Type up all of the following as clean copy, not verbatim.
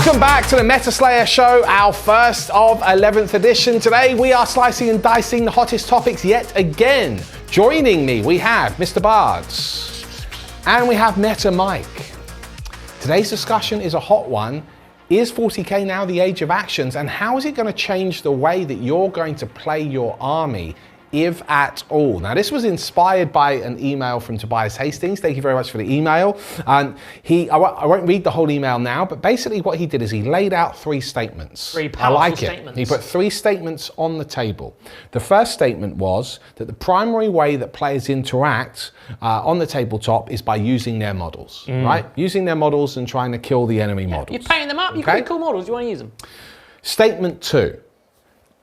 Welcome back to the Meta Slayer Show, our first of 11th edition. Today we are slicing and dicing the hottest topics yet again. Joining me we have Mr. Bards and we have Meta Mike. Today's discussion is a hot one. Is 40k now the age of actions, and how is it going to change the way that you're going to play your army, if at all? Now, this was inspired by an email from Tobias Hastings. Thank you very much for the email. I won't read the whole email now, but basically what he did is he laid out 3 statements. 3 powerful statements. He put 3 statements on the table. The first statement was that the primary way that players interact on the tabletop is by using their models, right? Using their models and trying to kill the enemy models. You're painting them up, you've got cool models, you want to use them. Statement 2,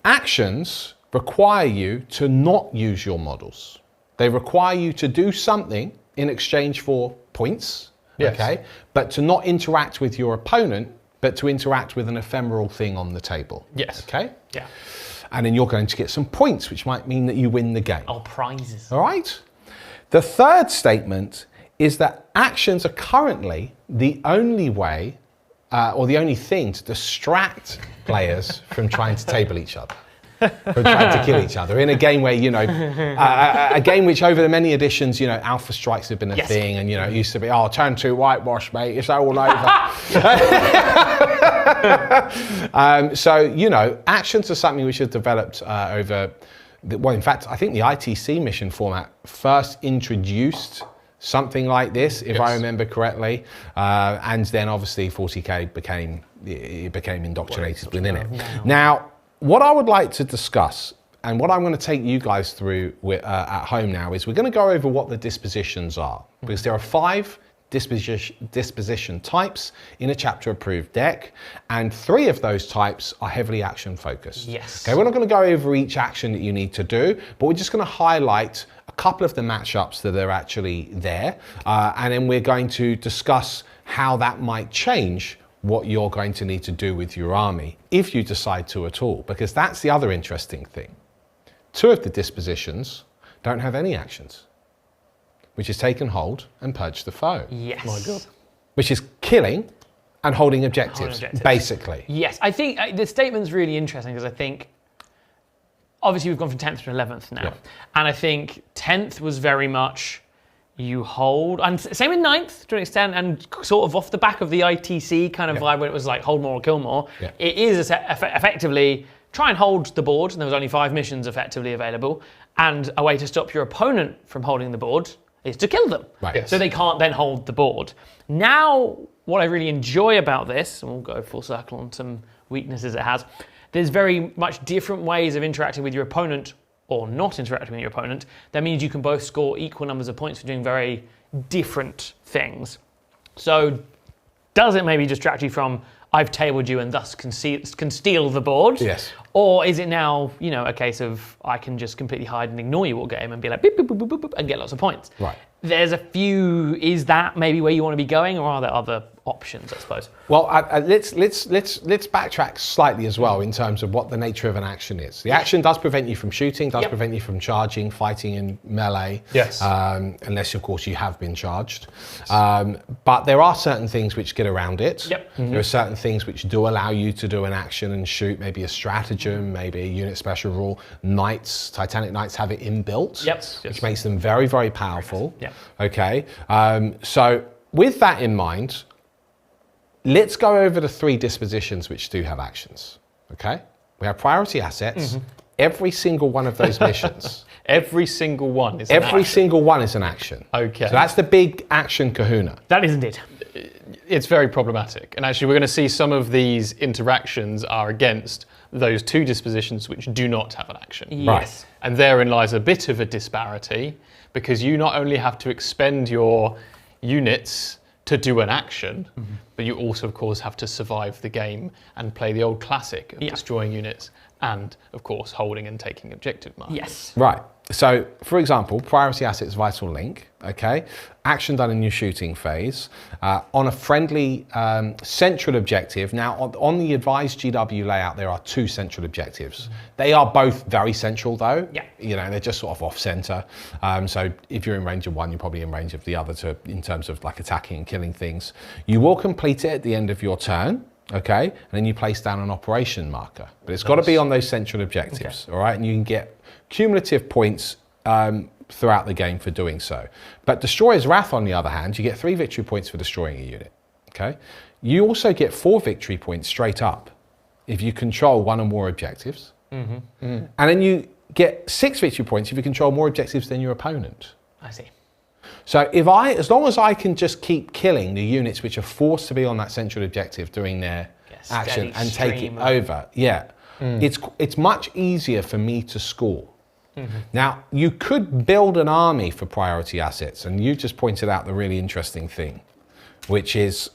actions require you to not use your models. They require you to do something in exchange for points, okay? But to not interact with your opponent, but to interact with an ephemeral thing on the table. Yes. Okay? Yeah. And then you're going to get some points, which might mean that you win the game. Oh, prizes. All right? The third statement is that actions are currently the only way, or the only thing to distract players from trying to table each other. From trying to kill each other in a game where, you know, a game which over the many editions, you know, alpha strikes have been a thing, and, you know, it used to be, oh, turn 2 whitewash, mate, it's all over. So, you know, actions are something which has developed over, well, in fact, I think the ITC mission format first introduced something like this, if I remember correctly, and then obviously 40k became indoctrinated within it. Now, what I would like to discuss, and what I'm going to take you guys through at home now, is we're going to go over what the dispositions are, because there are 5 disposition types in a chapter approved deck, and 3 of those types are heavily action focused. Yes. Okay, we're not going to go over each action that you need to do, but we're just going to highlight a couple of the matchups that are actually there, and then we're going to discuss how that might change what you're going to need to do with your army, if you decide to at all, because that's the other interesting thing. 2 of the dispositions don't have any actions, which is take and hold and purge the foe. Yes. My God. Which is killing and holding objectives, basically. Yes, I think the statement's really interesting, because I think, obviously we've gone from 10th to 11th now, and I think 10th was very much you hold, and same in 9th to an extent, and sort of off the back of the ITC kind of vibe when it was like hold more or kill more. It is effectively try and hold the board, and there was only 5 missions effectively available, and a way to stop your opponent from holding the board is to kill them. So they can't then hold the board. Now, what I really enjoy about this, and we'll go full circle on some weaknesses it has, there's very much different ways of interacting with your opponent or not interacting with your opponent. That means you can both score equal numbers of points for doing very different things. So does it maybe distract you from, I've tabled you and thus can steal the board? Yes. Or is it now, you know, a case of I can just completely hide and ignore you all game and be like, boop, boop, boop, boop, boop, and get lots of points? Right. There's a few, is that maybe where you want to be going, or are there other options, I suppose? Well, let's backtrack slightly as well in terms of what the nature of an action is. The action does prevent you from shooting, does prevent you from charging, fighting in melee. Yes. Unless, of course, you have been charged. But there are certain things which get around it. There are certain things which do allow you to do an action and shoot, maybe a stratagem, maybe a unit special rule. Knights, Titanic Knights have it inbuilt, which makes them very, very powerful. Okay. So with that in mind, let's go over the 3 dispositions which do have actions, okay? We have priority assets. Every single one of those missions. Every single one is an action. Every single one is an action. Okay. So that's the big action kahuna. That is indeed. It's very problematic. And actually, we're going to see some of these interactions are against those 2 dispositions which do not have an action. Yes. And therein lies a bit of a disparity, because you not only have to expend your units to do an action, but you also, of course, have to survive the game and play the old classic of destroying units and, of course, holding and taking objective markers. Yes. Right. So, for example, priority assets vital link, okay? Action done in your shooting phase. On a friendly central objective, now on the advised GW layout, there are 2 central objectives. They are both very central though. You know, they're just sort of off center. So if you're in range of one, you're probably in range of the other in terms of like attacking and killing things. You will complete it at the end of your turn. Okay, and then you place down an operation marker, but it's got to be on those central objectives, all right? And you can get cumulative points throughout the game for doing so. But Destroyer's Wrath, on the other hand, you get 3 victory points for destroying a unit, okay? You also get 4 victory points straight up if you control 1 or more objectives. And then you get 6 victory points if you control more objectives than your opponent. I see. So as long as I can just keep killing the units which are forced to be on that central objective doing their action and take it over, it's much easier for me to score. Now, you could build an army for priority assets, and you just pointed out the really interesting thing, which is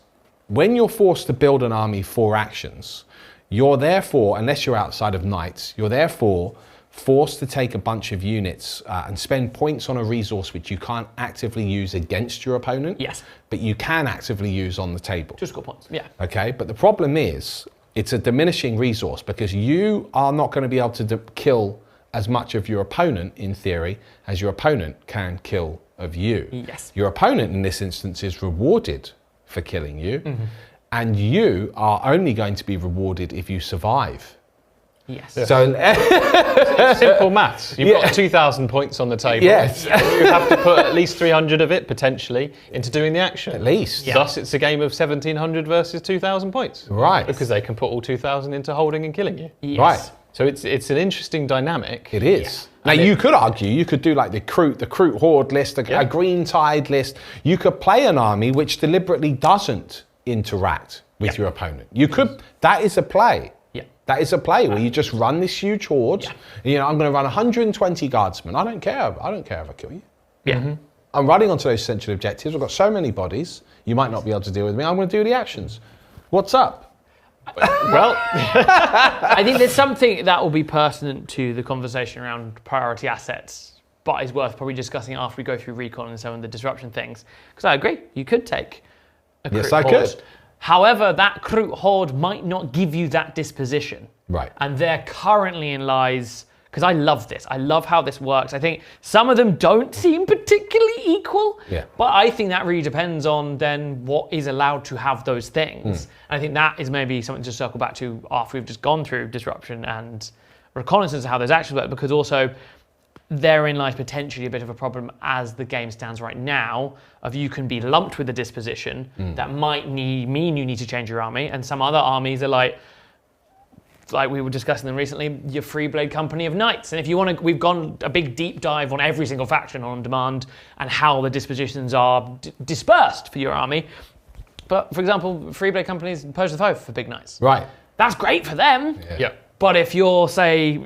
when you're forced to build an army for actions, you're therefore, unless you're outside of knights, you're therefore forced to take a bunch of units and spend points on a resource which you can't actively use against your opponent. Yes. But you can actively use on the table. Just score points, yeah. Okay, but the problem is it's a diminishing resource because you are not going to be able to kill as much of your opponent, in theory, as your opponent can kill of you. Yes. Your opponent, in this instance, is rewarded for killing you, and you are only going to be rewarded if you survive. Yes. So simple maths. You've got 2,000 points on the table. Yes. You have to put at least 300 of it, potentially, into doing the action. At least. Yeah. Thus, it's a game of 1,700 versus 2,000 points. Right. Because they can put all 2,000 into holding and killing you. Yes. Right. So it's an interesting dynamic. It is. Yeah. Now, you could argue, you could do like the Kroot Horde list, a Green Tide list. You could play an army which deliberately doesn't interact with your opponent. You could, that is a play. Yeah. That is a play where you just run this huge horde. Yeah. You know, I'm going to run 120 guardsmen. I don't care. I don't care if I kill you. Yeah. I'm running onto those central objectives. I've got so many bodies. You might not be able to deal with me. I'm going to do the actions. What's up? Well, I think there's something that will be pertinent to the conversation around priority assets, but is worth probably discussing after we go through recon and some of the disruption things. Because I agree, you could take a Kroot Yes, I Horde. could. However, that Kroot Horde might not give you that disposition. Right. And there currently lies, because I love this. I love how this works. I think some of them don't seem particularly equal, but I think that really depends on then what is allowed to have those things. And I think that is maybe something to circle back to after we've just gone through disruption and reconnaissance of how those actions work, because also therein lies potentially a bit of a problem as the game stands right now of you can be lumped with a disposition that might mean you need to change your army, and some other armies are like we were discussing them recently, your Free Blade Company of Knights. And if you want to, we've gone a big deep dive on every single faction on demand and how the dispositions are dispersed for your army. But for example, Free Blade Companies Purge the Foe for big knights. Right. That's great for them. Yeah. But if you're, say,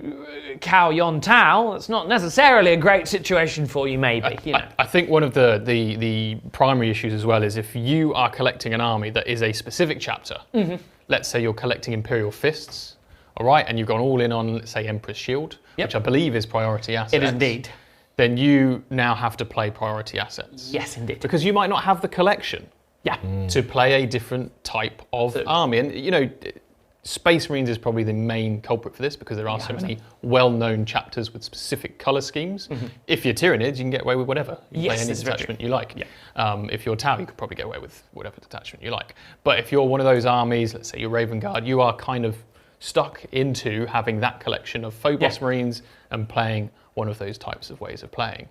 Cao Yon Tao, it's not necessarily a great situation for you, maybe. I think one of the primary issues as well is if you are collecting an army that is a specific chapter, let's say you're collecting Imperial Fists, all right, and you've gone all in on, let's say, Emperor's Shield, which I believe is priority assets. It is indeed. Then you now have to play priority assets. Yes, indeed. Because you might not have the collection to play a different type of army. And, you know, Space Marines is probably the main culprit for this because there are so many well-known chapters with specific colour schemes. If you're Tyranids, you can get away with whatever. You can play any detachment you like. If you're Tau, you could probably get away with whatever detachment you like. But if you're one of those armies, let's say you're Raven Guard, you are kind of stuck into having that collection of Phobos Marines and playing one of those types of ways of playing.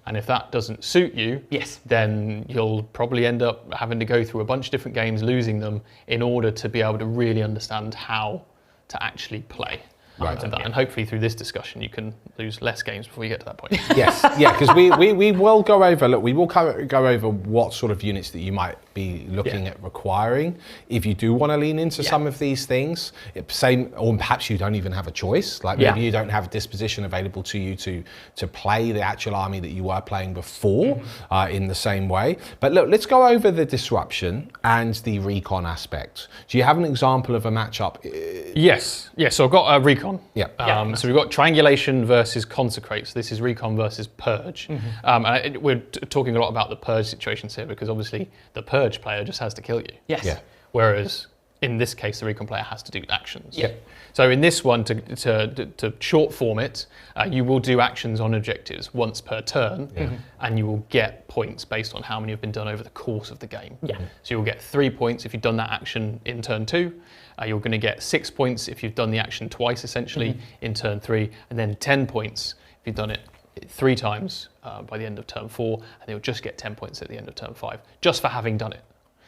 And if that doesn't suit you, then you'll probably end up having to go through a bunch of different games, losing them in order to be able to really understand how to actually play. Right. And hopefully through this discussion you can lose less games before you get to that point. Yes, yeah, because we will go over, we will go over what sort of units that you might be looking at requiring if you do want to lean into some of these things. Or perhaps you don't even have a choice, like maybe you don't have a disposition available to you to play the actual army that you were playing before in the same way. But look, let's go over the disruption and the recon aspect. Do you have an example of a matchup? Yes, so I've got a recon. So we've got triangulation versus consecrate. So this is recon versus purge. And we're talking a lot about the purge situations here because obviously the purge player just has to kill you. Yes. Whereas in this case, the recon player has to do actions. Yeah. So in this one, to short form it, you will do actions on objectives once per turn, and you will get points based on how many have been done over the course of the game. Yeah. So you'll get 3 points if you've done that action in turn 2. You're going to get 6 points if you've done the action twice, essentially, in turn 3, and then 10 points if you've done it 3 times by the end of turn 4, and you'll just get 10 points at the end of turn 5, just for having done it.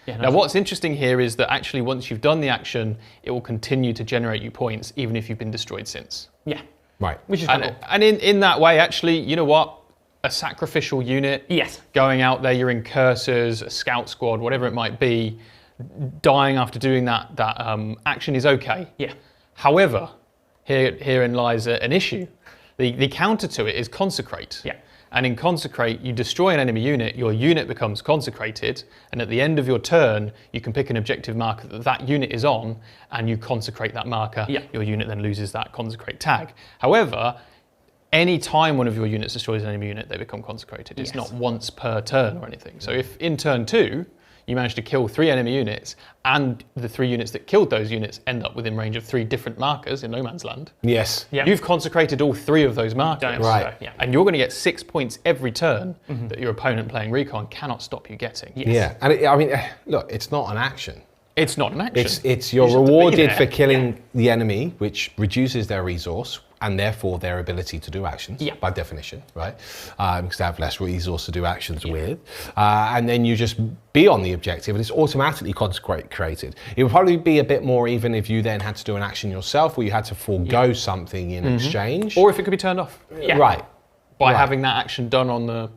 Yeah, now, what's interesting here is that actually once you've done the action, it will continue to generate you points even if you've been destroyed since. Yeah. Right. Which is kind of cool. And in that way, actually, you know what? A sacrificial unit, going out there, you're in cursors, a scout squad, whatever it might be, dying after doing that action is okay. Yeah. However, herein lies an issue. The counter to it is consecrate. Yeah. And in consecrate, you destroy an enemy unit, your unit becomes consecrated, and at the end of your turn, you can pick an objective marker that unit is on, and you consecrate that marker. Yeah. Your unit then loses that consecrate tag. However, any time one of your units destroys an enemy unit, they become consecrated. It's not once per turn or anything. So if in turn 2, you manage to kill 3 enemy units, and the 3 units that killed those units end up within range of 3 different markers in no man's land. Yes. Yeah. You've consecrated all 3 of those markers. Right. Yeah. And you're going to get 6 points every turn that your opponent playing recon cannot stop you getting. Yes. Yeah. And look, it's not an action. It's not an action. It's you're rewarded for killing the enemy, which reduces their resource and therefore their ability to do actions, by definition, right? Because they have less resource to do actions with. And then you just be on the objective and it's automatically consecrated. It would probably be a bit more even if you then had to do an action yourself or you had to forego something in exchange. Or if it could be turned off. Right. By having that action done on the,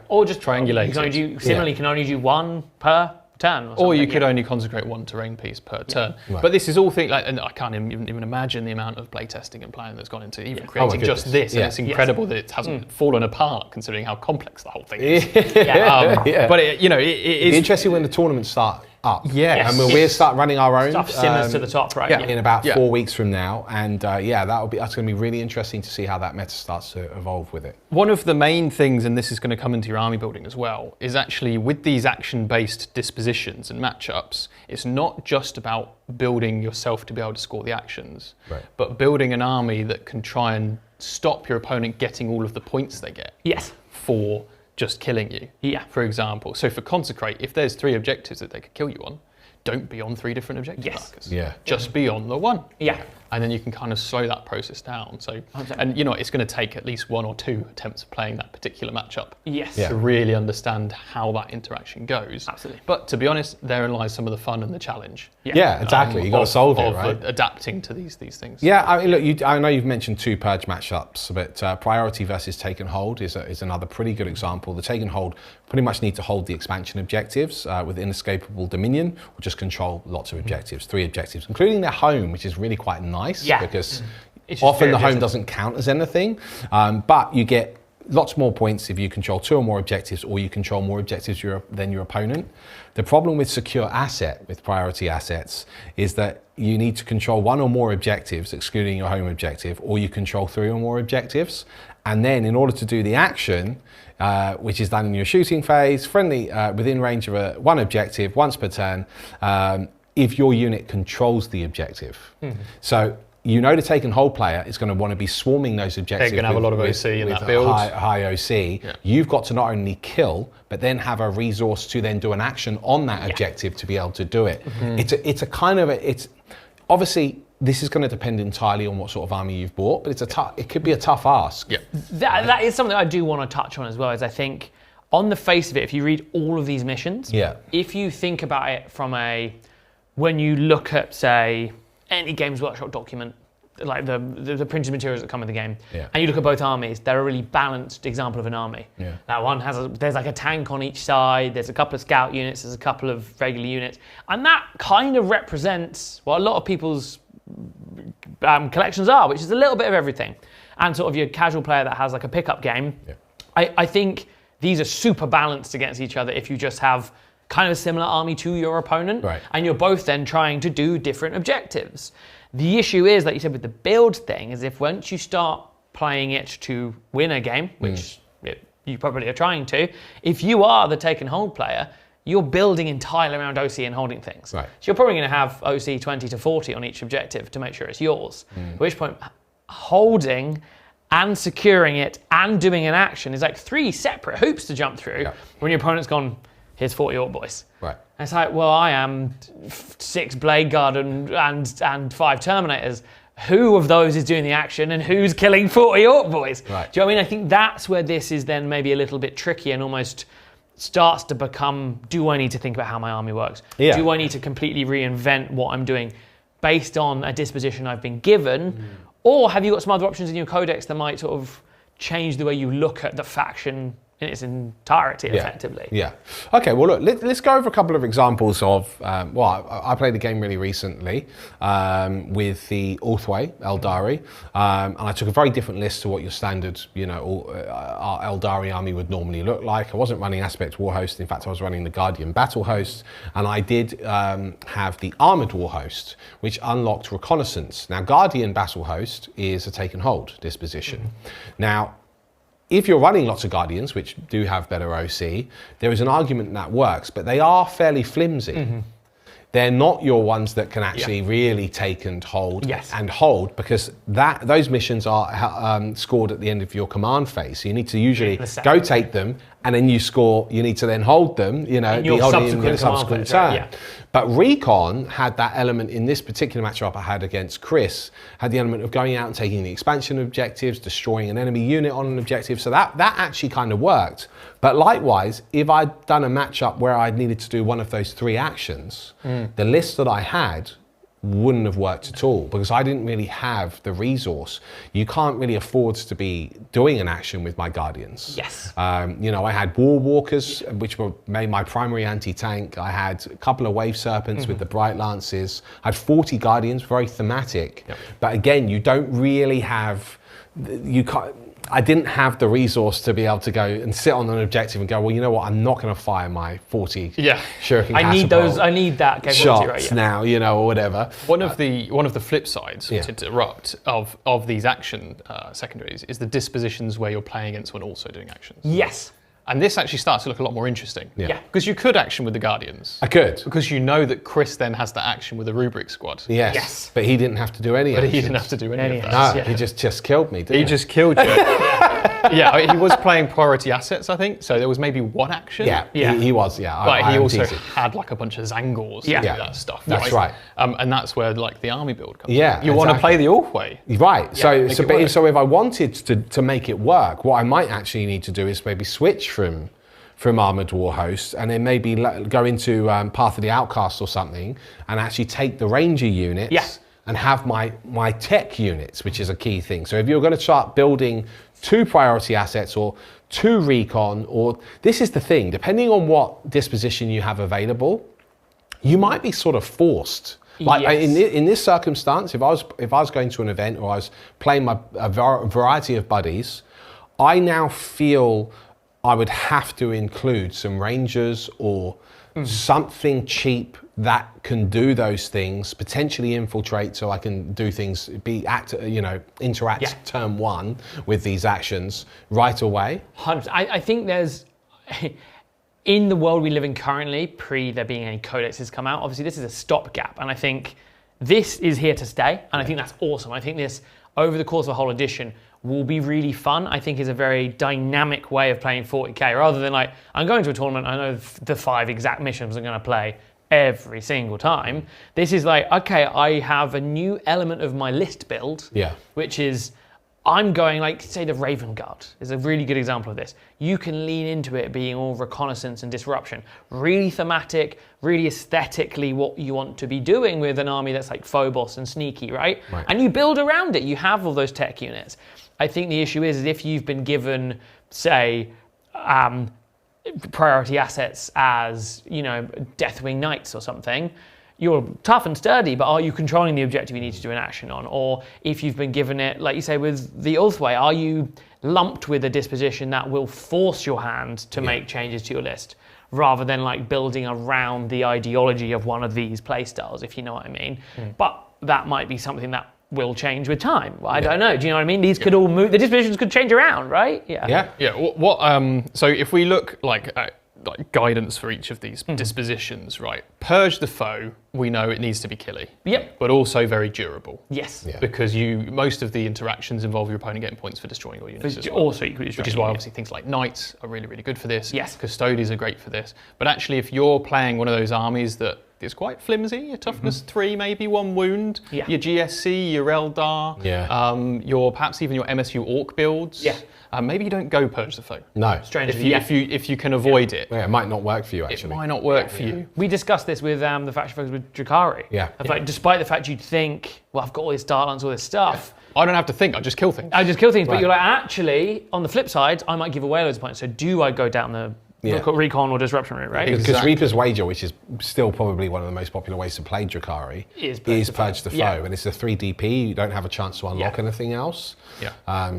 or just triangulated. You can only do 1 per turn. Or you could only consecrate 1 terrain piece per turn. Right. But this is all things and I can't even imagine the amount of playtesting and planning that's gone into even creating just this. And it's incredible that it hasn't fallen apart considering how complex the whole thing is. But it's interesting when the tournaments start up. Yes. And when we start running our own stuff simmers to the top, right? In about 4 weeks from now. And that's going to be really interesting to see how that meta starts to evolve with it. One of the main things, and this is going to come into your army building as well, is actually with these action-based dispositions and matchups, it's not just about building yourself to be able to score the actions, but building an army that can try and stop your opponent getting all of the points they get. Yes. For just killing you, for example. So for consecrate, if there's 3 objectives that they could kill you on, don't be on 3 different objective markers. Yeah. Just be on the one. Yeah. And then you can kind of slow that process down. So, and it's going to take at least 1 or 2 attempts of playing that particular matchup. Yes. To really understand how that interaction goes. Absolutely. But to be honest, therein lies some of the fun and the challenge. Yeah, exactly. You've got to solve it, right? Adapting to these things. Yeah, I mean, look, I know you've mentioned 2 purge matchups, but priority versus take and hold is another pretty good example. The take and hold pretty much need to hold the expansion objectives with inescapable dominion, or just control lots of objectives, 3 objectives, including their home, which is really quite nice because often the home doesn't count as anything, but you get lots more points if you control 2 or more objectives, or you control more objectives than your opponent. The problem with secure asset, with priority assets, is that you need to control 1 or more objectives, excluding your home objective, or you control 3 or more objectives. And then in order to do the action, which is done in your shooting phase, friendly within range of 1 objective, once per turn, if your unit controls the objective. So the take and hold player is going to want to be swarming those objectives. They're going to have a lot of OC in that build. High OC. Yeah. You've got to not only kill, but then have a resource to then do an action on that objective to be able to do it. It's obviously this is going to depend entirely on what sort of army you've bought, but it could be a tough ask. Yeah. That is something I do want to touch on as well, is I think on the face of it, if you read all of these missions, if you think about it from when you look at, say, any Games Workshop document, like the printed materials that come with the game, and you look at both armies, they're a really balanced example of an army. Yeah. That one there's like a tank on each side, there's a couple of scout units, there's a couple of regular units, and that kind of represents what a lot of people's collections are, which is a little bit of everything. And sort of your casual player that has like a pickup game, I think these are super balanced against each other if you just have kind of a similar army to your opponent, and you're both then trying to do different objectives. The issue is, like you said with the build thing, is if once you start playing it to win a game, which you probably are trying to, if you are the take and hold player, you're building entirely around OC and holding things. Right. So you're probably going to have OC 20 to 40 on each objective to make sure it's yours. At which point, holding and securing it and doing an action is like 3 separate hoops to jump through when your opponent's gone, here's 40 orc boys. Right. And it's like, well, I am 6 Blade Guard and 5 Terminators. Who of those is doing the action and who's killing 40 orc boys? Right. Do you know what I mean? I think that's where this is then maybe a little bit tricky and almost starts to become, do I need to think about how my army works? Yeah. Do I need to completely reinvent what I'm doing based on a disposition I've been given? Or have you got some other options in your codex that might sort of change the way you look at the faction in its entirety, effectively? Yeah. Okay, well, look, let's go over a couple of examples of, I played a game really recently with the Orthway Eldari, and I took a very different list to what your standard, our Eldari army would normally look like. I wasn't running Aspect Warhost. In fact, I was running the Guardian Battle Host, and I did have the Armored Warhost, which unlocked Reconnaissance. Now, Guardian Battle Host is a take and hold disposition. Now, if you're running lots of Guardians, which do have better OC, there is an argument that works, but they are fairly flimsy. They're not your ones that can actually really take and hold because those missions are scored at the end of your command phase. So you need to usually go take them, and then you need to then hold them, in your subsequent turn. Yeah. But Recon had that element in this particular matchup I had against Chris, had the element of going out and taking the expansion objectives, destroying an enemy unit on an objective. So that actually kind of worked. But likewise, if I'd done a matchup where I needed to do one of those 3 actions, the list that I had wouldn't have worked at all because I didn't really have the resource. You can't really afford to be doing an action with my Guardians. Yes. I had War Walkers, which were made my primary anti-tank. I had a couple of Wave Serpents with the Bright Lances. I had 40 Guardians, very thematic. Yep. But again, you don't really have, I didn't have the resource to be able to go and sit on an objective and go, well, you know what, I'm not going to fire my 40 Shuriken I need that shots now, or whatever. One of the flip sides, to interrupt, of these action secondaries is the dispositions where you're playing against when also doing actions. Yes. And this actually starts to look a lot more interesting. Yeah. Because you could action with the Guardians. I could. Because you know that Chris then has the action with the Rubric squad. Yes. But he didn't have to do any But he didn't have to do any of that. No, he just killed me, didn't he? He just killed you. He was playing priority assets, I think. So there was maybe 1 action. Yeah. He was, But he also had like a bunch of Zangors to do that stuff. That's right. And that's where like the army build comes in. You want to play the Orthway. Right. So if I wanted to make it work, what I might actually need to do is maybe switch from Armored Warhost and then maybe go into Path of the Outcast or something and actually take the Ranger units and have my tech units, which is a key thing. So if you're going to start building 2 priority assets or 2 recon, or this is the thing, depending on what disposition you have available, you might be sort of forced. Like in this circumstance, if I was going to an event or I was playing a variety of buddies, I now feel I would have to include some Rangers or something cheap that can do those things, potentially infiltrate so I can do things, interact turn 1 with these actions right away. 100%. I think there's, in the world we live in currently, pre there being any codexes come out, obviously this is a stopgap, and I think this is here to stay, and I think that's awesome. I think this, over the course of a whole edition, will be really fun. I think is a very dynamic way of playing 40k, rather than like, I'm going to a tournament, I know the 5 exact missions I'm going to play every single time. This is like, okay, I have a new element of my list build, which is, I'm going, like, say the Raven Guard is a really good example of this. You can lean into it being all reconnaissance and disruption. Really thematic, really aesthetically what you want to be doing with an army that's like Phobos and sneaky, right? And you build around it. You have all those tech units. I think the issue is if you've been given, say, priority assets as, Deathwing Knights or something, you're tough and sturdy, but are you controlling the objective you need to do an action on? Or if you've been given it, like you say with the Ulthway, are you lumped with a disposition that will force your hand to make changes to your list, rather than like building around the ideology of one of these playstyles, if you know what I mean? But that might be something that will change with time. Well, I don't know. Do you know what I mean? These could all move. The dispositions could change around, right? What? So if we look like like guidance for each of these dispositions, right? Purge the foe, we know it needs to be killy. Yep. But also very durable. Yes. Yeah. Because most of the interactions involve your opponent getting points for destroying your units as well. Also equally Which is why obviously things like knights are really, really good for this. Yes. Custodians are great for this. But actually, if you're playing one of those armies that is quite flimsy, your toughness 3, maybe 1 wound, Yeah. your GSC, your Eldar, your perhaps even your MSU Orc builds. Yeah. Maybe you don't go Purge the Foe. No. Strangely, If you can avoid it. Yeah, it might not work for you, It actually. might not work for you. We discussed this with the faction folks with Drakari. Yeah. Like, despite the fact you'd think, well, I've got all these Dartlines, all this stuff. I don't have to think, I just kill things. I just kill things, but Right. you're like, actually, on the flip side, I might give away loads of points. So do I go down the recon or disruption route, right? Because Exactly. Reaper's Wager, which is still probably one of the most popular ways to play Drakari, Is Purge the Foe. Yeah. And it's a 3 DP, you don't have a chance to unlock anything else. Yeah.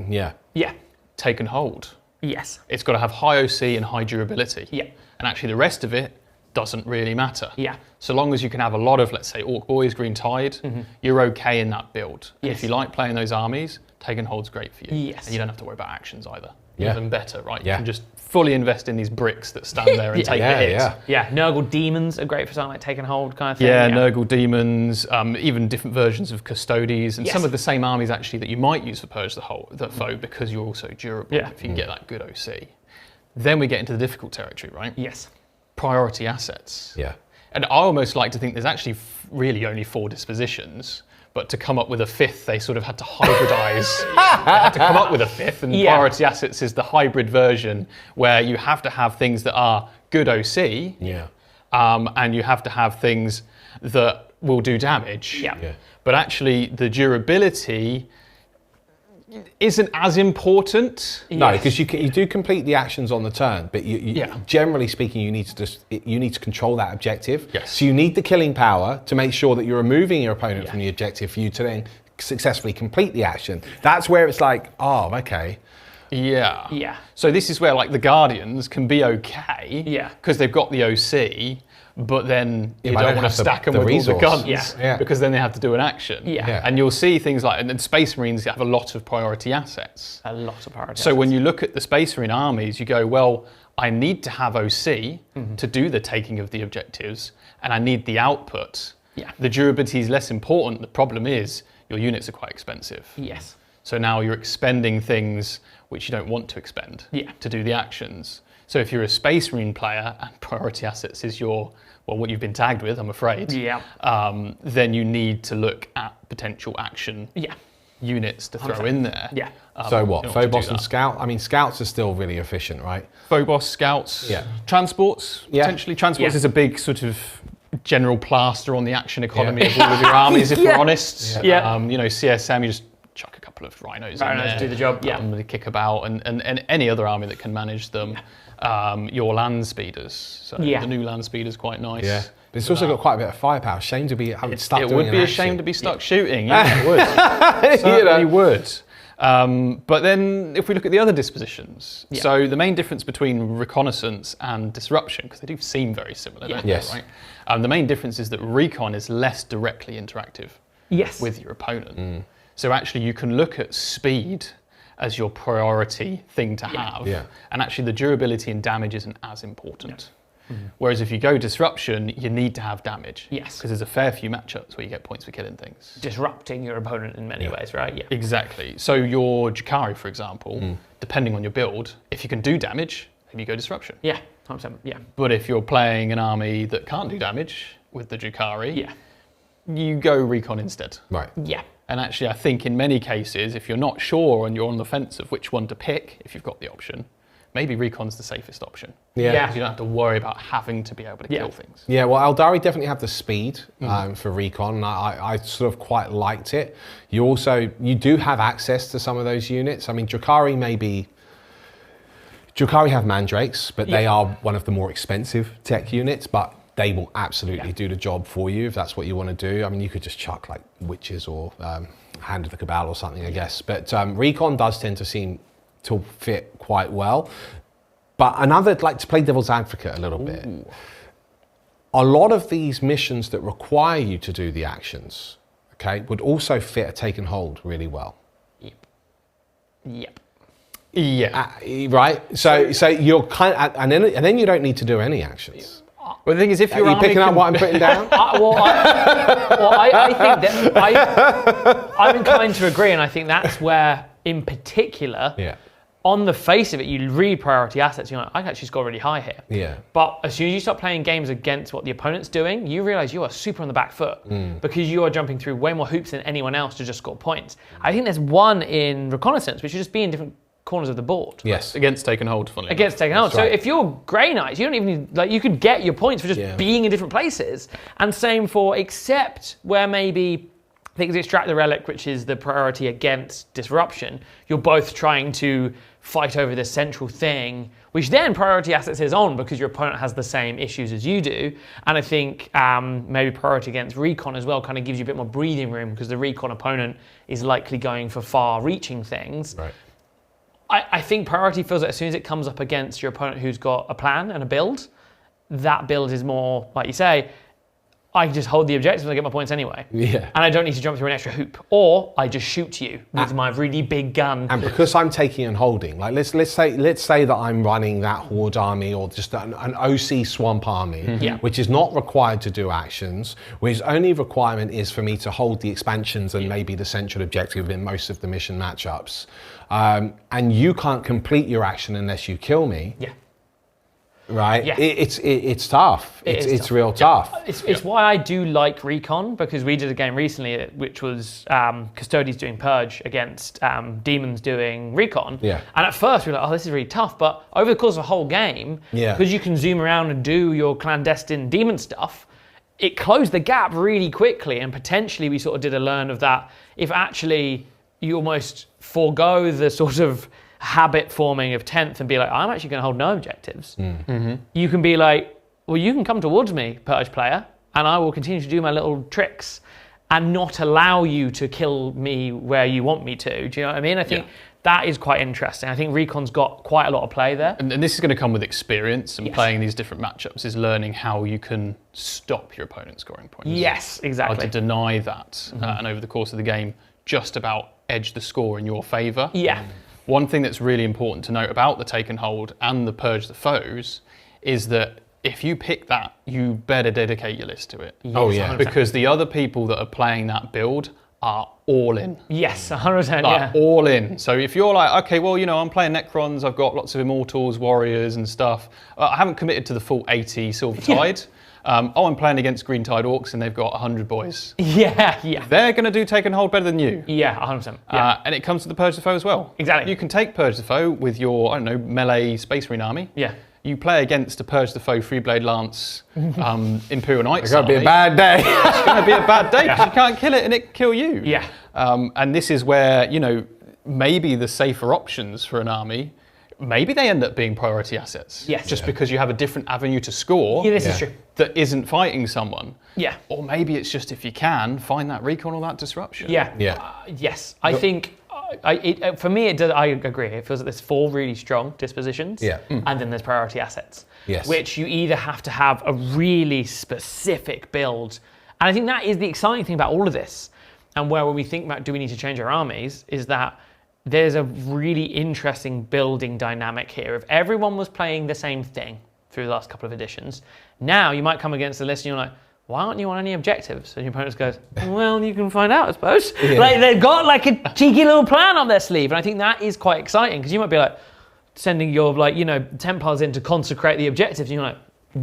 Yeah. Take and hold. Yes. It's got to have high OC and high durability. Yeah. And actually the rest of it doesn't really matter. Yeah. So long as you can have a lot of, let's say, Orc Boys, Green Tide, you're okay in that build. And Yes. if you like playing those armies, Take and Hold's great for you. Yes. And you don't have to worry about actions either. Yeah. Even better, right? Yeah. You can just fully invest in these bricks that stand there and take the hit. Yeah. Nurgle Demons are great for something like take and hold kind of thing. Yeah, Nurgle Demons, even different versions of Custodies, and Yes. some of the same armies actually that you might use for Purge the Foe because you're also durable Yeah. if you can get that good OC. Then we get into the difficult territory, right? Yes. Priority assets. Yeah. And I almost like to think there's actually really only 4 dispositions, but to come up with a 5th, they sort of had to hybridize. They had to come up with a 5th, and priority assets is the hybrid version where you have to have things that are good OC, and you have to have things that will do damage. Yeah. But actually, the durability isn't as important. No, because you do complete the actions on the turn, but generally speaking, you need to control that objective. Yes. So you need the killing power to make sure that you're removing your opponent from the objective for you to then successfully complete the action. That's where it's like, oh, okay. Yeah. Yeah. So this is where like the Guardians can be okay. Yeah. Because they've got the OC, but then you don't want to stack them with all the guns because then they have to do an action. Yeah. And you'll see things like, and then Space Marines have a lot of priority assets. A lot of priority So assets. when you look at the Space Marine armies, you go, well, I need to have OC to do the taking of the objectives, and I need the output. Yeah. The durability is less important. The problem is your units are quite expensive. Yes. So now you're expending things which you don't want to expend to do the actions. So if you're a Space Marine player and priority assets is what you've been tagged with, I'm afraid, then you need to look at potential action units to throw in there. Yeah. So what? Phobos and Scout? I mean, Scouts are still really efficient, right? Phobos, Scouts, Transports, potentially. Transports is a big sort of general plaster on the action economy of all of your armies, if we're honest. CSM, you just chuck a couple of rhinos in there. Do the job. Yeah. And they kick about, and any other army that can manage them. Your land speeders. So the new land speeder is quite nice. Yeah. But it's also got quite a bit of firepower. Shame to be stuck doing It would be a shame to be stuck shooting. Yeah, it would. Certainly would. But then if we look at the other dispositions, so the main difference between reconnaissance and disruption, because they do seem very similar, don't they, right? The main difference is that recon is less directly interactive with your opponent. So actually you can look at speed as your priority thing to have. And actually the durability and damage isn't as important. Whereas if you go disruption, you need to have damage. Yes. Because there's a fair few matchups where you get points for killing things. Disrupting your opponent in many ways, right? Yeah. Exactly. So your Drakari, for example, depending on your build, if you can do damage, maybe you go disruption. Yeah. 100%. Yeah. But if you're playing an army that can't do damage with the Drakari, you go recon instead. Right. Yeah. And actually, I think in many cases, if you're not sure and you're on the fence of which one to pick, if you've got the option, maybe recon's the safest option. Because you don't have to worry about having to be able to kill things. Yeah, well, Eldari definitely have the speed for recon. And I sort of quite liked it. You do have access to some of those units. I mean, Drakari have mandrakes, but they are one of the more expensive tech units, but they will absolutely do the job for you if that's what you want to do. I mean, you could just chuck like witches or Hand of the Cabal or something, I guess. But recon does tend to seem to fit quite well. But to play devil's advocate a little bit, a lot of these missions that require you to do the actions, would also fit a take and hold really well. Yep. Right. So you're and then you don't need to do any actions. Well, the thing is, if you're picking up what I'm putting down, I think that I'm inclined to agree, and I think that's where, in particular, on the face of it, you read priority assets. You're like, I can actually score really high here. Yeah. But as soon as you start playing games against what the opponent's doing, you realise you are super on the back foot because you are jumping through way more hoops than anyone else to just score points. I think there's one in reconnaissance, which should just be in different corners of the board. Yes. Against take and hold, funnily Against take and hold. So if you're Grey Knights, you don't even need, like, you could get your points for just being in different places. And same for, except where maybe things extract the relic, which is the priority against disruption, you're both trying to fight over this central thing, which then priority assets is on because your opponent has the same issues as you do. And I think maybe priority against recon as well kind of gives you a bit more breathing room because the recon opponent is likely going for far-reaching things. Right. I think priority feels that as soon as it comes up against your opponent who's got a plan and a build, that build is more, like you say, I can just hold the objectives and I get my points anyway. Yeah. And I don't need to jump through an extra hoop. Or I just shoot you with my really big gun. And because I'm taking and holding, like let's say that I'm running that Horde army or just an OC Swamp army, which is not required to do actions, whose only requirement is for me to hold the expansions and maybe the central objective in most of the mission matchups. And you can't complete your action unless you kill me. Yeah. Right? Yeah. It's tough. It's real tough. It's why I do like Recon, because we did a game recently which was Custodians doing Purge against Demons doing Recon. Yeah. And at first we were like, oh, this is really tough. But over the course of the whole game, because you can zoom around and do your clandestine demon stuff, it closed the gap really quickly. And potentially we sort of did a learn of that. If actually you almost forego the sort of habit forming of 10th and be like, I'm actually going to hold no objectives. You can be like, well, you can come towards me, Purge player, and I will continue to do my little tricks and not allow you to kill me where you want me to. Do you know what I mean? I think that is quite interesting. I think Recon's got quite a lot of play there. And this is going to come with experience and playing these different matchups, is learning how you can stop your opponent scoring points. Yes, exactly. How to deny that. And over the course of the game, just about edge the score in your favour. Yeah. One thing that's really important to note about the take and hold and the purge the foes is that if you pick that, you better dedicate your list to it. Yes, oh yeah. 100%. Because the other people that are playing that build are all in. Yes, 100%, all in. So if you're like, okay, well, you know, I'm playing Necrons, I've got lots of Immortals, Warriors and stuff. I haven't committed to the full 80 Silver Tide. I'm playing against Green Tide Orcs and they've got 100 boys. Yeah. They're going to do take and hold better than you. Yeah, 100%. And it comes to the Purge the Foe as well. Exactly. You can take Purge the Foe with your, I don't know, melee Space Marine army. Yeah. You play against a Purge the Foe Three-Blade Lance Imperial Knights. It's going to be a bad day. It's going to be a bad day because you can't kill it and it kill you. Yeah. And this is where, you know, maybe the safer options for an army, maybe they end up being priority assets. Yes. Just because you have a different avenue to score. Yeah, this is true. That isn't fighting someone. Yeah. Or maybe it's just, if you can, find that recon or that disruption. Yeah. Yes. I think, for me, it does. I agree. It feels like there's 4 really strong dispositions. Yeah. And then there's priority assets. Yes. Which you either have to have a really specific build. And I think that is the exciting thing about all of this. And where when we think about, do we need to change our armies, is that there's a really interesting building dynamic here. If everyone was playing the same thing through the last couple of editions, now you might come against the list and you're like, why aren't you on any objectives? And your opponent goes, well, you can find out, I suppose. Like, they've got like a cheeky little plan up their sleeve. And I think that is quite exciting because you might be like sending your, like, you know, Templars in to consecrate the objectives. And you're like,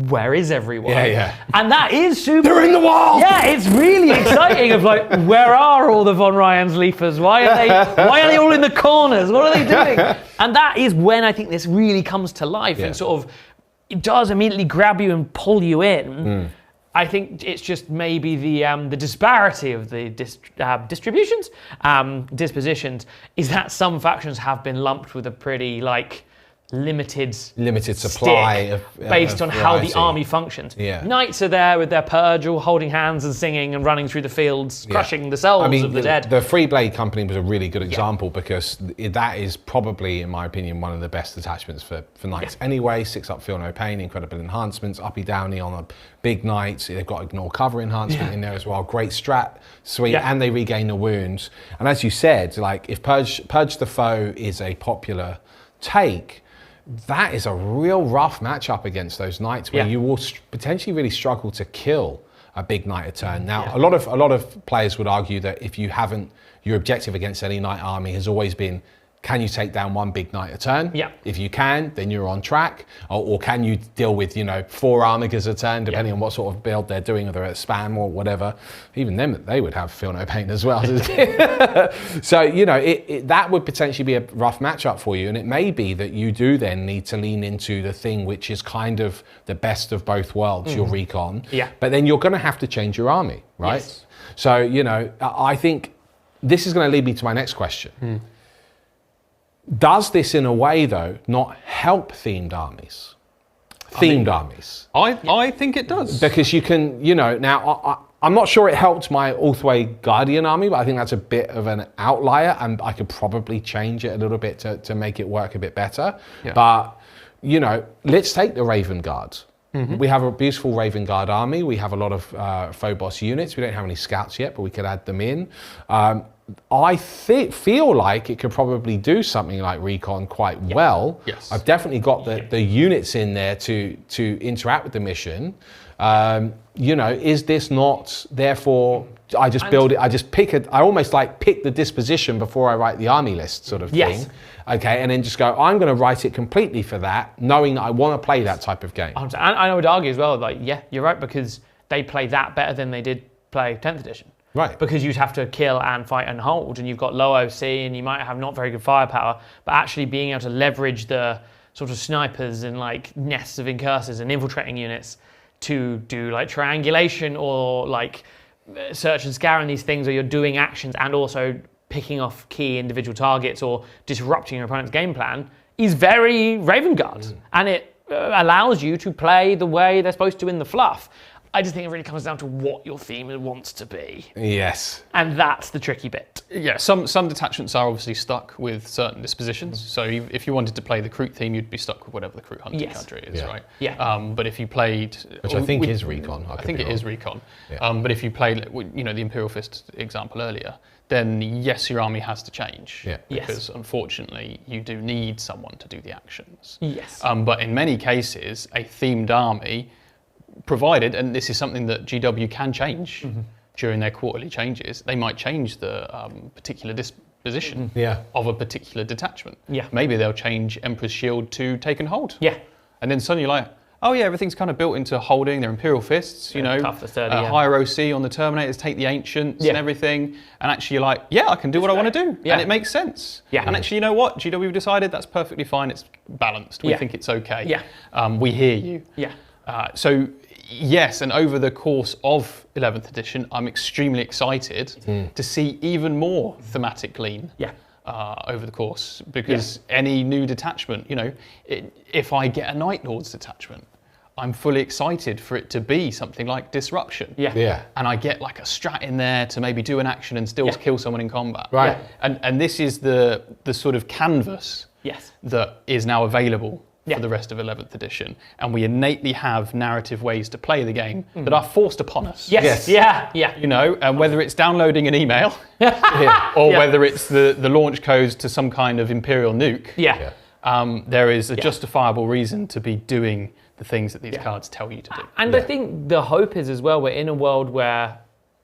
where is everyone? Yeah. And that is super. They're in the wall. Yeah, it's really exciting. Of like, where are all the Von Ryan's Leafers? Why are they all in the corners? What are they doing? And that is when I think this really comes to life and sort of it does immediately grab you and pull you in. I think it's just maybe the disparity of the dispositions is that some factions have been lumped with a pretty like limited supply based on how the army functions. Knights are there with their purge, all holding hands and singing and running through the fields, crushing the souls of the dead. The Free Blade Company was a really good example because that is probably, in my opinion, one of the best attachments for knights anyway. 6-up, feel no pain, incredible enhancements, uppy downy on a big knight. They've got ignore cover enhancement in there as well. Great strat, sweet, and they regain the wounds. And as you said, like if Purge the Foe is a popular take, that is a real rough matchup against those knights where you will potentially really struggle to kill a big knight a turn. Now, a lot of players would argue that if you haven't, your objective against any knight army has always been, can you take down one big knight a turn? Yeah. If you can, then you're on track. Or can you deal with, 4 armigers a turn, depending on what sort of build they're doing, whether it's spam or whatever. Even them, they would have feel no pain as well. So, that would potentially be a rough matchup for you. And it may be that you do then need to lean into the thing which is kind of the best of both worlds, your recon. Yeah. But then you're going to have to change your army, right? Yes. So, I think this is going to lead me to my next question. Does this, in a way, though, not help themed armies? Armies. I think it does. Because you can, now I'm not sure it helped my Orthway Guardian army, but I think that's a bit of an outlier, and I could probably change it a little bit to make it work a bit better. Yeah. But, let's take the Raven Guard. We have a beautiful Raven Guard army. We have a lot of Phobos units. We don't have any scouts yet, but we could add them in. I feel like it could probably do something like Recon quite well. Yes. I've definitely got the units in there to interact with the mission. Is this not, therefore, I just build it, I almost like pick the disposition before I write the army list sort of thing. Okay, and then just go, I'm going to write it completely for that, knowing that I want to play that type of game. And I would argue as well, you're right, because they play that better than they did play 10th edition. Right. Because you'd have to kill and fight and hold, and you've got low OC, and you might have not very good firepower, but actually being able to leverage the sort of snipers and like nests of incursors and infiltrating units to do like triangulation or like search and scour and these things where you're doing actions and also picking off key individual targets or disrupting your opponent's game plan is very Raven Guard. And it allows you to play the way they're supposed to in the fluff. I just think it really comes down to what your theme wants to be. Yes. And that's the tricky bit. Yeah, some detachments are obviously stuck with certain dispositions. So if you wanted to play the Kroot theme, you'd be stuck with whatever the Kroot hunting cadre is, right? Yeah. But if you played... Which I think is Recon. I think it is Recon. Yeah. But if you played, the Imperial Fist example earlier, then yes, your army has to change. Yeah. Because unfortunately, you do need someone to do the actions. Yes. But in many cases, a themed army, provided, and this is something that GW can change during their quarterly changes, they might change the particular disposition of a particular detachment. Yeah. Maybe they'll change Emperor's Shield to take and hold. Yeah. And then suddenly you're like, oh yeah, everything's kind of built into holding. They're Imperial Fists, tough for 30, higher OC on the Terminators, take the Ancients and everything. And actually you're like, yeah, I can do what I want to do. Yeah. And it makes sense. Yeah. And actually, you know what? GW decided that's perfectly fine. It's balanced. We think it's okay. Yeah. We hear you. Yeah. So yes, and over the course of 11th edition, I'm extremely excited to see even more thematic lean over the course, because any new detachment, if I get a Night Lords detachment, I'm fully excited for it to be something like Disruption. Yeah. And I get like a strat in there to maybe do an action and still kill someone in combat. Right. And this is the sort of canvas that is now available for the rest of 11th edition, and we innately have narrative ways to play the game that are forced upon us. Yes. Yeah. And whether it's downloading an email or whether it's the launch codes to some kind of Imperial nuke, there is a justifiable reason to be doing the things that these cards tell you to do. And I think the hope is as well, we're in a world where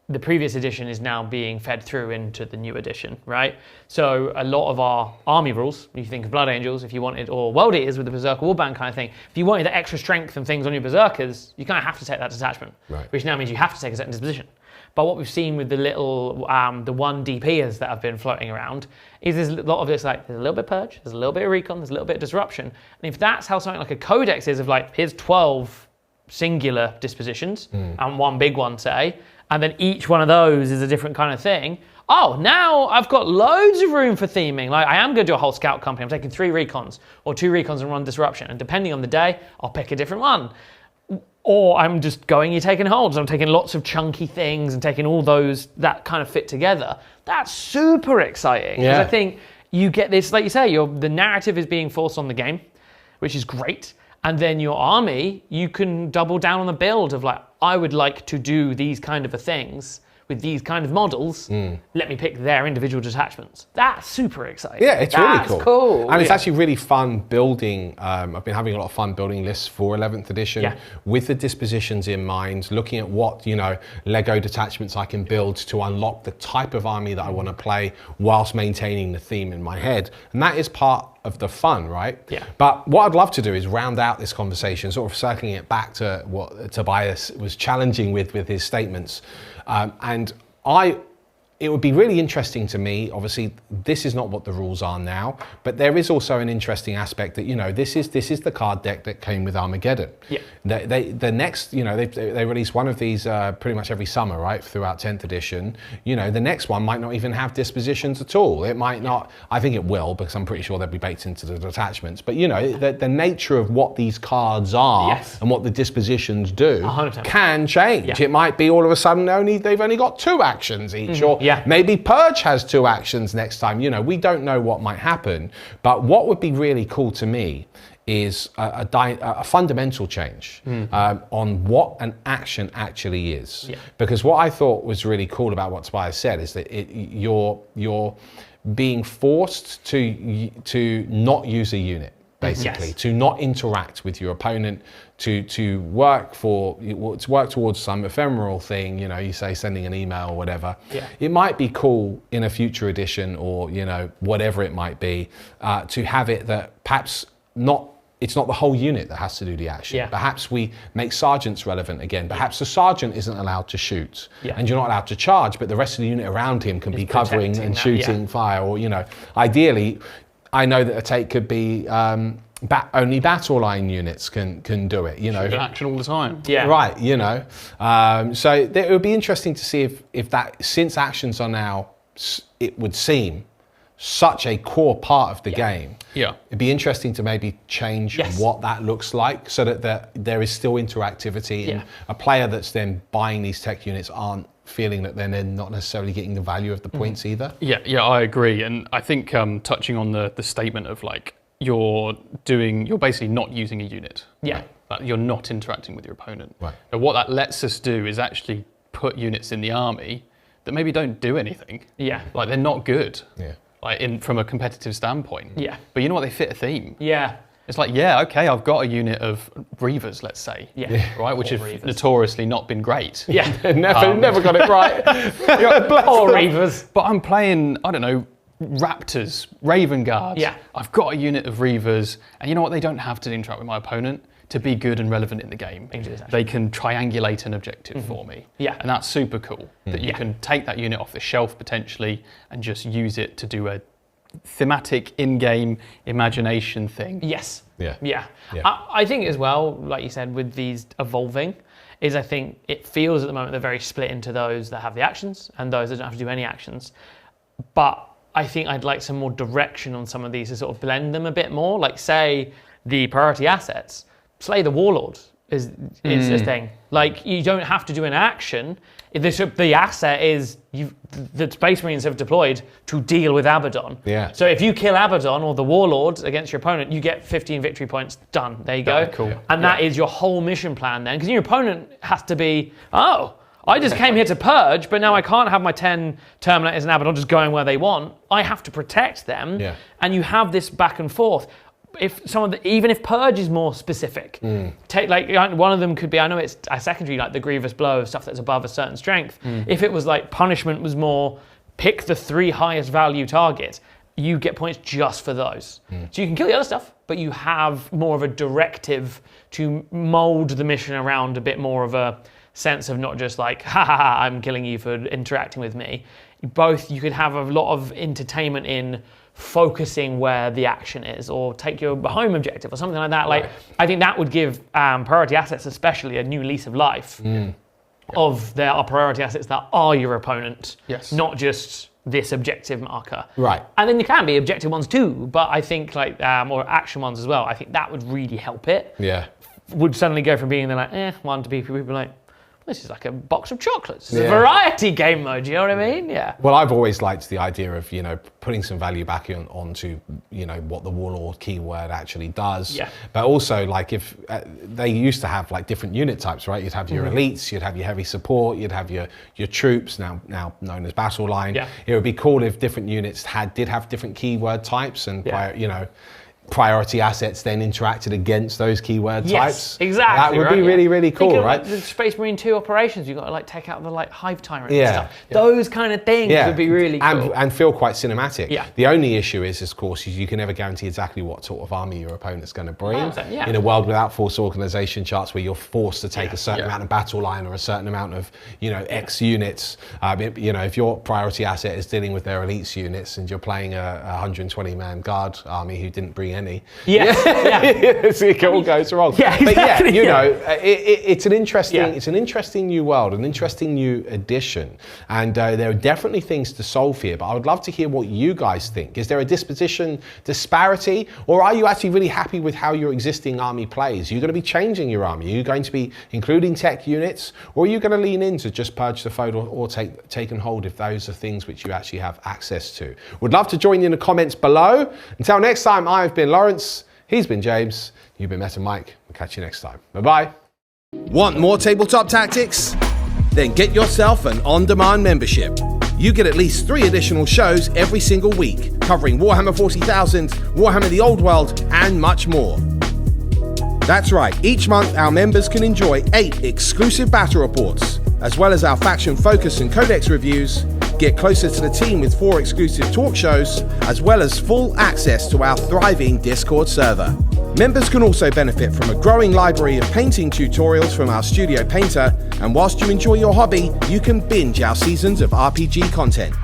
the previous edition is now being fed through into the new edition, right? So a lot of our army rules, you think of Blood Angels, if you wanted, or World Eaters with the Berserker Warband kind of thing, if you wanted the extra strength and things on your Berserkers, you kind of have to take that detachment, which now means you have to take a certain disposition. But what we've seen with the little, the 1 DPers that have been floating around, is there's a lot of it's like, there's a little bit of Purge, there's a little bit of Recon, there's a little bit of Disruption. And if that's how something like a Codex is of like, here's 12 singular dispositions, and 1 big one, say, and then each one of those is a different kind of thing. Oh, now I've got loads of room for theming. Like I am going to do a whole scout company. I'm taking 3 recons or 2 recons and 1 disruption. And depending on the day, I'll pick a different one. Or I'm just going, you're taking holds. I'm taking lots of chunky things and taking all those that kind of fit together. That's super exciting. Because I think you get this, like you say, the narrative is being forced on the game, which is great. And then your army, you can double down on the build of like, I would like to do these kind of things with these kind of models, let me pick their individual detachments. That's super exciting. Yeah, it's really cool. And it's Yeah. actually really fun building. I've been having a lot of fun building lists for 11th edition with the dispositions in mind, looking at what, Lego detachments I can build to unlock the type of army that I want to play whilst maintaining the theme in my head. And that is part of the fun, right? Yeah. But what I'd love to do is round out this conversation, sort of circling it back to what Tobias was challenging with his statements. It would be really interesting to me, obviously this is not what the rules are now, but there is also an interesting aspect that, this is the card deck that came with Armageddon. Yeah. The next, they release one of these pretty much every summer, right, throughout 10th edition. The next one might not even have dispositions at all. It might not, I think it will, because I'm pretty sure they'll be baked into the detachments. But the nature of what these cards are and what the dispositions do 100%. can change. Yeah. It might be all of a sudden they've only got 2 actions each, or maybe Purge has 2 actions next time. We don't know what might happen. But what would be really cool to me is a fundamental change on what an action actually is. Yeah. Because what I thought was really cool about what Tobias said is that you're being forced to not use a unit, basically, to not interact with your opponent, to work towards some ephemeral thing, you say sending an email or whatever. Yeah. It might be cool in a future edition or, whatever it might be, to have it that perhaps it's not the whole unit that has to do the action. Yeah. Perhaps we make sergeants relevant again. Perhaps the sergeant isn't allowed to shoot and you're not allowed to charge, but the rest of the unit around him can be covering and shooting fire, or, ideally, I know that a take could be only battle line units can do it. Shoot action all the time. Yeah. Right. So it would be interesting to see if that, since actions are now, it would seem, such a core part of the game. Yeah. It'd be interesting to maybe change what that looks like, so that there is still interactivity, and a player that's then buying these tech units aren't feeling that they're not necessarily getting the value of the points either. Yeah, I agree. And I think touching on the statement of you're basically not using a unit. Yeah. Like, you're not interacting with your opponent. Right. And what that lets us do is actually put units in the army that maybe don't do anything. Yeah. Like, they're not good. Yeah. From a competitive standpoint. Yeah. But you know what? They fit a theme. Yeah. It's okay, I've got a unit of Reavers, let's say. Yeah. Right, which have notoriously not been great. Yeah. never got it right. Poor Reavers. But I'm playing, I don't know, Raptors, Raven Guards. Yeah. I've got a unit of Reavers, and you know what? They don't have to interact with my opponent to be good and relevant in the game. They can triangulate an objective for me. Yeah. And that's super cool, that you can take that unit off the shelf potentially and just use it to do a thematic in-game imagination thing. Yes. Yeah. I think as well, like you said, with these evolving, I think it feels at the moment they're very split into those that have the actions and those that don't have to do any actions. But I think I'd like some more direction on some of these to sort of blend them a bit more. Like, say, the priority assets. Slay the Warlord is a thing. Like, you don't have to do an action. The asset is the Space Marines have deployed to deal with Abaddon. Yeah. So if you kill Abaddon or the Warlord against your opponent, you get 15 victory points. Done. There you go. Cool. And that is your whole mission plan then. Because your opponent has to be, I just came here to purge, but now I can't have my 10 Terminators and Abaddon just going where they want. I have to protect them. Yeah. And you have this back and forth. Even if Purge is more specific, take one of them could be, I know it's a secondary, like the Grievous Blow, stuff that's above a certain strength. If it was like punishment was more, pick the 3 highest value targets, you get points just for those. So you can kill the other stuff, but you have more of a directive to mold the mission around a bit more of a sense of not just like, I'm killing you for interacting with me. You could have a lot of entertainment in focusing where the action is, or take your home objective or something like that. Like, I think that would give priority assets especially a new lease of life of their priority assets that are your opponent, not just this objective marker. Right. And then there can be objective ones too, but I think or action ones as well. I think that would really help it. Yeah. Would suddenly go from being like, one to people like, this is like a box of chocolates. It's a variety game mode, you know what I mean? Yeah. Well, I've always liked the idea of, putting some value back onto, what the Warlord keyword actually does. Yeah. But also, like, if they used to have like different unit types, right? You'd have your elites, you'd have your heavy support, you'd have your troops, now known as battle line. Yeah. It would be cool if different units did have different keyword types and, priority assets then interacted against those keyword types. Exactly. That would be really, really cool, Think of, right? like, the Space Marine 2 operations, you've got to like take out the like hive tyrant and Yeah. stuff. Those kind of things would be really cool. And feel quite cinematic. Yeah. The only issue is, of course, you can never guarantee exactly what sort of army your opponent's going to bring. 100%, In a world without force organization charts where you're forced to take a certain amount of battle line or a certain amount of, X units. If your priority asset is dealing with their elites units and you're playing a 120-man guard army who didn't bring any. It all goes wrong. Yeah, exactly. But it's an interesting new world, an interesting new addition, and there are definitely things to solve here. But I would love to hear what you guys think. Is there a disposition disparity, or are you actually really happy with how your existing army plays? Are you going to be changing your army? Are you going to be including tech units, or are you going to lean into just purge the foe or take and hold if those are things which you actually have access to? Would love to join you in the comments below. Until next time, I've been Lawrence. He's been James, you've been Meta Mike. We'll catch you next time. Bye-bye. Want more tabletop tactics? Then get yourself an on-demand membership. You get at least 3 additional shows every single week, covering Warhammer 40,000, Warhammer the Old World, and much more. That's right, each month our members can enjoy 8 exclusive battle reports, as well as our faction focus and codex reviews, get closer to the team with 4 exclusive talk shows, as well as full access to our thriving Discord server. Members can also benefit from a growing library of painting tutorials from our studio painter, and whilst you enjoy your hobby, you can binge our seasons of RPG content.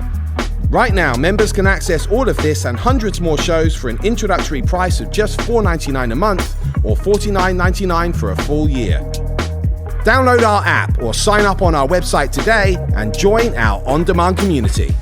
Right now, members can access all of this and hundreds more shows for an introductory price of just $4.99 a month or $49.99 for a full year. Download our app or sign up on our website today and join our on-demand community.